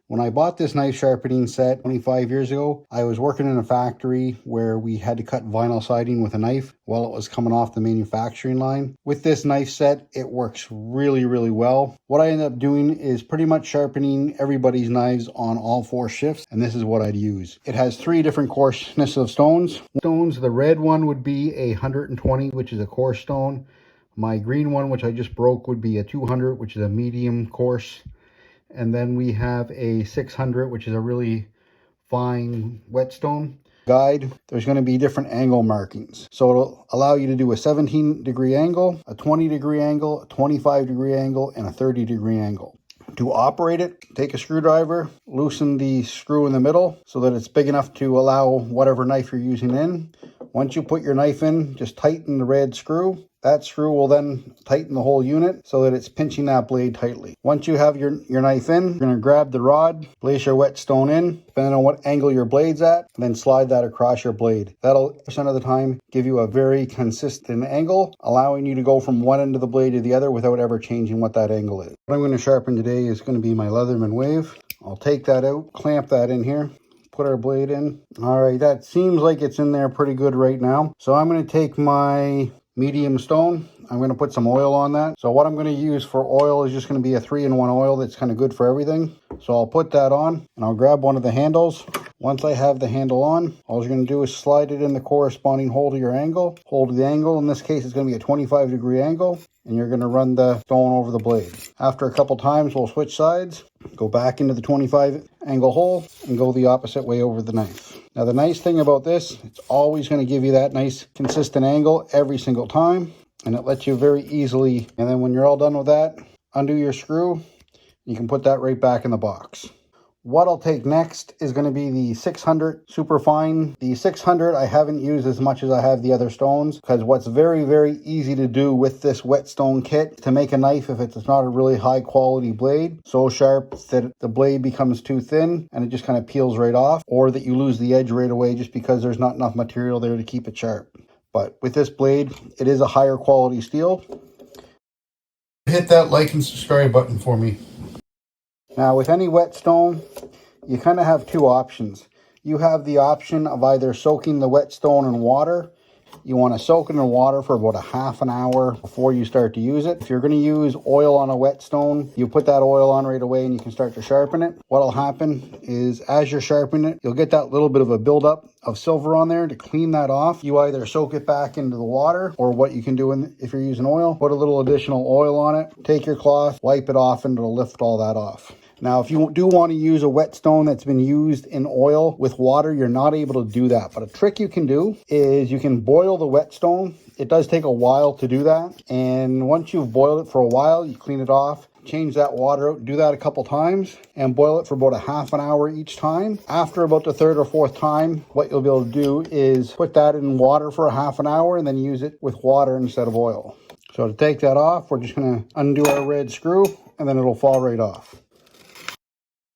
When I bought this knife sharpening set 25 years ago, I was working in a factory where we had to cut vinyl siding with a knife while it was coming off the manufacturing line. With this knife set, it works really, really well. What I ended up doing is pretty much sharpening everybody's knives on all 4 shifts, and this is what I'd use. It has 3 different coarseness of stones. The red one would be a 120, which is a coarse stone. My green one, which I just broke, would be a 200, which is a medium coarse. And then we have a 600, which is a really fine whetstone. Guide, there's going to be different angle markings. So it'll allow you to do a 17-degree angle, a 20-degree angle, a 25-degree angle, and a 30-degree angle. To operate it, take a screwdriver, loosen the screw in the middle so that it's big enough to allow whatever knife you're using in. Once you put your knife in, just tighten the red screw. That screw will then tighten the whole unit so that it's pinching that blade tightly. Once you have your knife in, you're going to grab the rod, place your whetstone in, depending on what angle your blade's at, and then slide that across your blade. That'll, % of the time, give you a very consistent angle, allowing you to go from one end of the blade to the other without ever changing what that angle is. What I'm going to sharpen today is going to be my Leatherman wave. I'll take that out, clamp that in here, put our blade in. All right, that seems like it's in there pretty good right now. So I'm going to take my medium stone. I'm going to put some oil on that. So what I'm going to use for oil is just going to be a 3-in-1 oil that's kind of good for everything. So I'll put that on and I'll grab one of the handles. Once I have the handle on, all you're going to do is slide it in the corresponding hole to your angle. Hold the angle. In this case, it's going to be a 25-degree angle, and you're going to run the stone over the blade. After a couple times, we'll switch sides, go back into the 25 angle hole, and go the opposite way over the knife. Now, the nice thing about this, it's always going to give you that nice consistent angle every single time, and it lets you very easily. And then when you're all done with that, undo your screw. You can put that right back in the box. What I'll take next is going to be the 600 Superfine. The 600 I haven't used as much as I have the other stones, because what's very, very easy to do with this whetstone kit, to make a knife if it's not a really high quality blade, so sharp that the blade becomes too thin and it just kind of peels right off, or that you lose the edge right away just because there's not enough material there to keep it sharp. But with this blade, it is a higher quality steel. Hit that like and subscribe button for me. Now, with any whetstone, you kind of have 2 options. You have the option of either soaking the whetstone in water. You want to soak it in water for about a half an hour before you start to use it. If you're going to use oil on a whetstone, you put that oil on right away and you can start to sharpen it. What'll happen is as you're sharpening it, you'll get that little bit of a buildup of silver on there. To clean that off, you either soak it back into the water, or what you can do if you're using oil, put a little additional oil on it, take your cloth, wipe it off, and it'll lift all that off. Now, if you do want to use a whetstone that's been used in oil with water, you're not able to do that. But a trick you can do is you can boil the whetstone. It does take a while to do that. And once you've boiled it for a while, you clean it off, change that water out, do that a couple times, and boil it for about a half an hour each time. After about the 3rd or 4th time, what you'll be able to do is put that in water for a half an hour and then use it with water instead of oil. So to take that off, we're just going to undo our red screw, and then it'll fall right off.